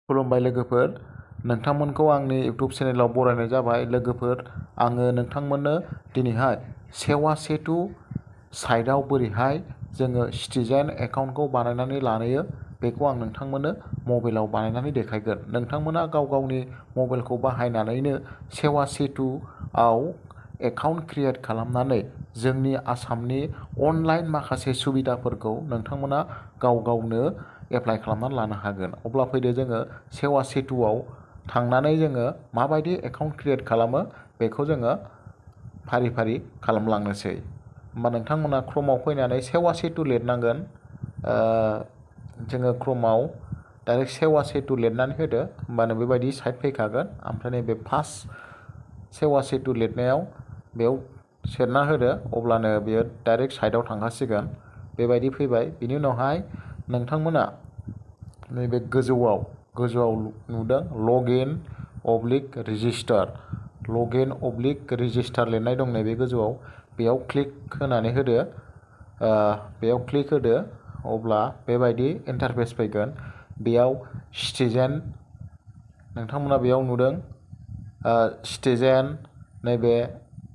खुलुमबाय लोगोफोर, नोंथांमोनखौ आंनि इउटुब चेनेलाव बरायनाय जाबाय। लोगोफोर, आङो नोंथांमोननो दिनैहाय सेवा सेतु साइटआव बोरैहाय जोङो सिटिजेन एकाउन्टखौ बानायनानै लायो बेखौ आं नोंथांमोननो मबाइलाव बानायनानै देखायगोन। नोंथांमोना गाव गावनि मबाइलखौ बाहायनानैनो सेवा सेतुआव एकाउन्ट क्रियेट खालामनानै जोंनि आसामनि अनलाइन माखासे सुबिदाफोरखौ नोंथांमोना गाव गावनो एप्लाइ खालामनानै लानो हागोन। अब्ला फैदो जोङो सेवा सेतुआव थांनानै जोङो माबायदि एकाउन्ट क्रियेट खालामो बेखौ जोङो फारि फारि खालामलांनोसै। होमबा नोंथांमोना क्रमाव फैनानै सेवा सेतु लिरनांगोन। जोङो क्रमाव डाइरेक्ट सेवा सेतु लिरनानै होदो, होमबानो बेबायदि साइट फैखागोन। ओमफ्राय नैबे फार्स्ट सेवा सेतु लिरनायाव बेयाव सेरना होदो, अब्लानो बेयो डाइरेक्ट साइटआव थांखासिगोन। बेबायदि फैबाय। बिनि उनावहाय नोंथांमोना नैबे गोजौआव नुदों लगइन /रेजिस्टार। लगइन /रेजिस्टार लिरनाय दं नैबे गोजौआव। बेयाव क्लिक होनानै होदो। बेयाव क्लिक होदो, अब्ला बेबायदि इन्टारफेस फैगोन। बेयाव सिटिजेन नोंथांमोना बेयाव नुदों सिटिजेन, नैबे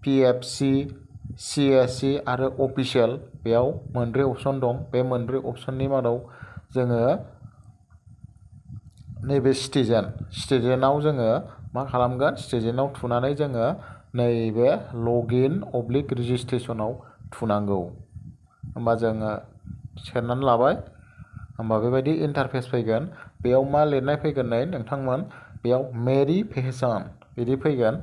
PFC, CSC आरो अफिसियेल, बेयाव मोनब्रै अपसन दं। बे मोनब्रै अपसननि मादाव जोङो नैबे सिटिजेनाव जोङो मा खालामगोन, सिटिजेनाव थुनानै जोङो नैबे लगइन /रेजिस्ट्रेसनाव थुनांगौ। होमबा जोङो सेरनानै लाबाय। होमबा बेबायदि इन्टारफेस फैगोन। बेयाव मा लिरनाय फैगोन, नै नोंथांमोन बेयाव भेरिफिकेसन बिदि फैगोन।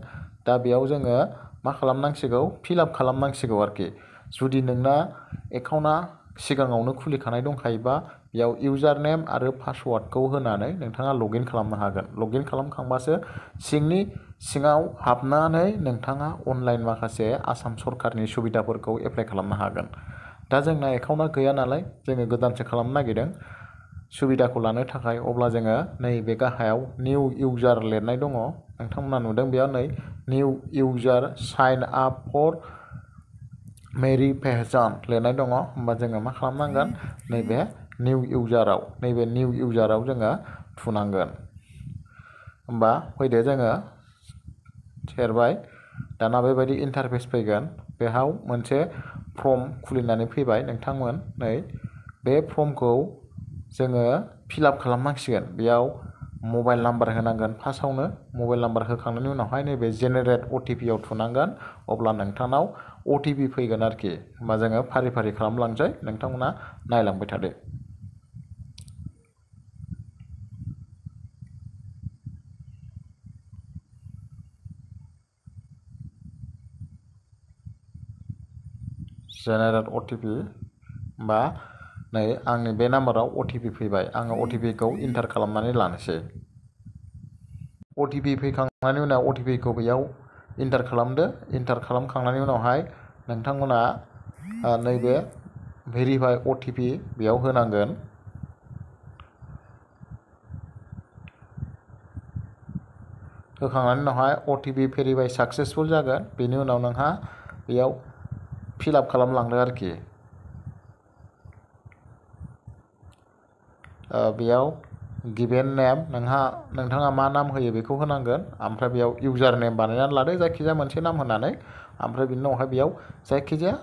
दा बेयाव जोङो मा खालामनांसिगौ, फिलआप खालामनांसिगौ आरोखि। जुदि नोंना एकाउन्टआ सिगाङावनो खुलिखानाय दंखायोबा बेयाव इउजार नेम आरो पासवार्डखौ होनानै नोंथाङा लगइन खालामनो हागोन। लगइन खालामखांबासो सिङाव हाबनानै नोंथाङा अनलाइन माखासे आसाम सरकारनि सुबिदाफोरखौ एप्लाइ खालामनो हागोन। दा जोंना एकाउन्टआ गैया नालाय जोङो गोदानसो खालामनो नागिरदों सुबिदाखौ लानो थाखाय। अब्ला जोङो नैबे गाहायाव निउ इउजार लिरनाय दङ, नोंथांमोना नुदों बेयाव नै निउ इउजार साइन आप फर भेरिफिकेसन लिरनाय दङ। होमबा जोङो मा खालामनांगोन, नैबे निउ इउजाराव जोङो थुनांगोन। होमबा फैदो जोङो सेरबाय। दाना बेबायदि इन्टारफेस फैगोन। बेयाव मोनसे फर्म खुलिनानै फैबाय। नोंथांमोन नै बे फर्मखौ जोङो फिलआप खालामनांसिगोन। बेयाव मबाइल नाम्बार होनांगोन फार्स्टआवनो। मबाइल नाम्बार होखांनायनि उनावहाय नैबे जेनेरेट OTP आव थुनांगोन। अब्ला नोंथांनाव OTP फैगोन आरोखि। होमबा जोङो फारि फारि खालामलांसै, नोंथांमोना नायलांबाय थादो। जेनेरेट OTP, होमबा नै आंनि बे नाम्बाराव OTP फैबाय। आङो OTP खौ इन्टार खालामनानै लानोसै। OTP फैखांनायनि उनाव OTP खौ बेयाव इन्टार खालामदो। इन्टार खालामखांनायनि उनावहाय नोंथांमोना नैबे भेरिफाइ OTP बेयाव होनांगोन। होखांनायनि उनावहाय OTP भेरिफाइ साक्सेसफुल जागोन। बेनि उनाव नोंहा बेयाव फिलआप खालामलांदो आरोखि। बेयाव गिभेन नेम, नोंथाङा मा नाम होयो बेखौ होनांगोन। ओमफ्राय बेयाव इउजार नेम बानायनानै लादो, जायखिजाया मोनसे नाम होनानै। ओमफ्राय बिनि उनावहाय बेयाव जायखिजाया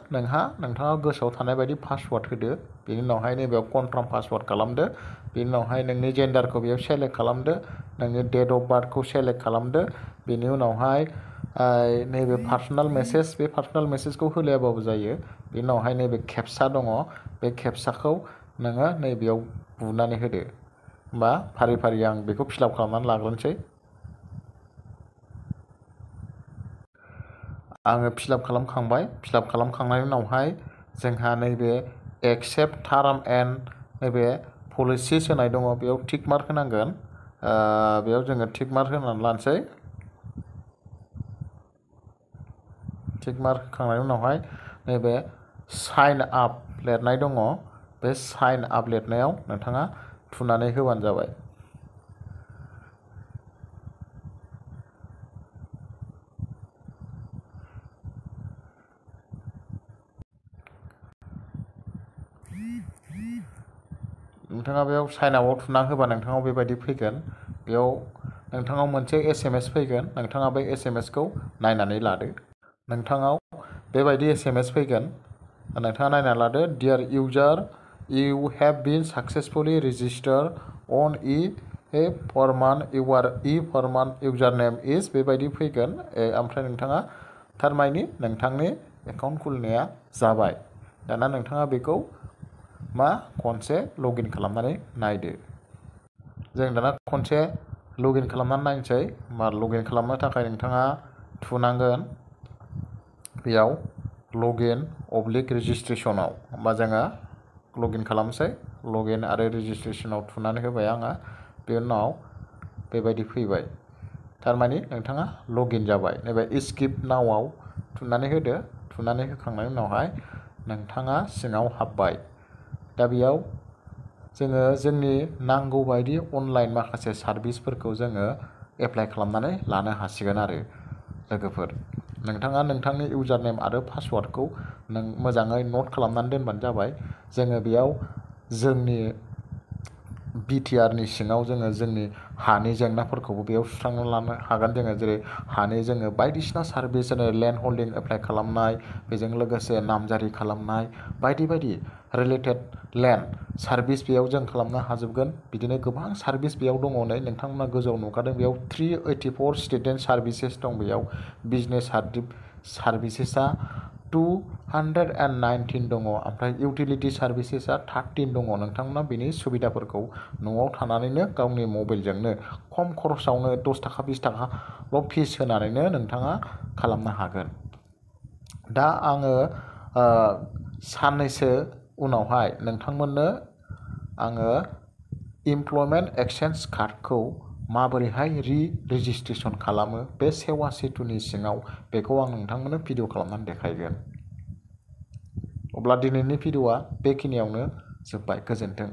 नोंथाङा गोसोआव थानाय बायदि पासवार्ड होदो। बेनि उनावहाय नैबेयाव कनफार्म पासवार्ड खालामदो। बेनि उनावहाय नोंनि जेन्डारखौ बेयाव सेलेक्ट खालामदो। नोंनि डेट अफ बार्थखौ सेलेक्ट खालामदो। बेनि उनावहाय नैबे पार्सनेल मेसेज, बे पार्सनेल मेसेजखौ होलायाबाबो जायो। बेनि उनावहाय नैबे केपचा दङ, बे केपचाखौ नोङो नैबेयाव बुनानै होदो। होमबा फारि फारि आं बेखौ फिलआप खालामनानै लाग्रोनोसै। आङो फिलआप खालामखांबाय। फिलआप खालामखांनायनि उनावहाय जोंहा नैबे एक्सेप्ट टार्म एन्ड नैबे पलिसिस होनाय दङ, बेयाव टिक मार्क होनांगोन। बेयाव जोङो टिक मार्क होनानै लानोसै। टिक मार्क होखांनायनि उनावहाय नैबे साइन आप लिरनाय दङ, बे साइन आप लिरनायाव नोंथाङा थुनानै होबानो जाबाय। नोंथाङा बेयाव साइन आपआव थुना होबा नोंथाङाव बेबायदि फैगोन। बेयाव नोंथाङाव मोनसे SMS फैगोन। नोंथाङा बे SMSखौ नायनानै लादो। नोंथाङाव बेबायदि SMS फैगोन। नोंथाङा नायना लादो। डियर इउजार, you have been successfully registered on e-Forman, your e-Forman username is बेबायदि फैगोन। ओमफ्राय नोंथाङा थारमानि नोंथांनि एकाउन्ट खुलिनाया जाबाय। दाना नोंथाङा बेखौ खनसे लगिन खालामनानै नायदो। जों दाना खनसे लगिन खालामनानै नायनोसै। लगिन खालामनो थाखाय नोंथाङा थुनांगोन बेयाव लगिन /रेजिस्ट्रेसनाव। होमबा जोङो लगिन खालामसै। लगिन आरो रेजिस्ट्रेसनाव थुनानै होबाय आङो। बेनि उनाव बेबायदि फैबाय। थारमानि नोंथाङा लगिन जाबाय। नैबे स्किप नावआव थुनानै होदो। थुनानै होखांनायनि उनावहाय नोंथाङा सिङाव हाबबाय। दा बेयाव जोङो जोंनि नांगौ बायदि अनलाइन माखासे सार्भिसफोरखौ जोङो एप्लाइ खालामनानै लानो हासिगोन आरो लोगोफोर। नोंथाङा नोंथांनि इउजारनेम आरो पासवार्डखौ मोजाङै नट खालामनानै दोनबानो जाबाय। जोङो बेयाव जोंनि BTRनि सिङाव जोङो जोंनि हानि जेंनाफोरखौबो बेयाव सुस्रांना लानो हागोन। जोङो जेरै हानि जोङो बायदिसिना सार्भिस लेन्ड हल्डिं एप्लाइ खालामनाय, बेजों लोगोसे नामजारि खालामनाय, बायदि बायदि रिलेटेड लेन्ड सार्भिस बेयाव जों खालामनो हाजोबगोन। बिदिनो गोबां सार्भिस बेयाव दङ। नै नोंथांमोना गोजौआव नुखादों बेयाव 384 स्टुडेन्ट सार्भिसेस दं। बेयाव बिजनेस सार्भिसेसआ 219 दङ। ओमफ्राय इउटिलिटि सार्भिसेसआ 13 दङ। नोंथांमोना बेनि सुबिदाफोरखौ न'आव थानानैनो गावनि मबाइलजोंनो खम खरसावनो 10 थाखा 20 थाखाल' फिस होनानैनो नोंथाङा खालामनो हागोन। दा आङो साननैसो उनावहाय नोंथांमोननो आङो इमप्लयमेन्ट एक्सचेन्ज कार्डखौ माबोरैहाय रेजिस्ट्रेसन खालामो बे सेवा सेतुनि सिङाव, बेखौ आं नोंथांमोननो भिडिअ खालामनानै देखायगोन। अब्ला दिनैनि भिडिअआ बेखिनियावनो जोब्बाय। गोजोन्थों।